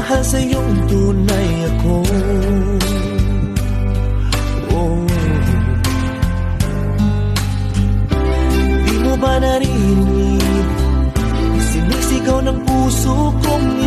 mahal sa'yong tunay ako. Di mo ba narinig? Sinisigaw ng puso kong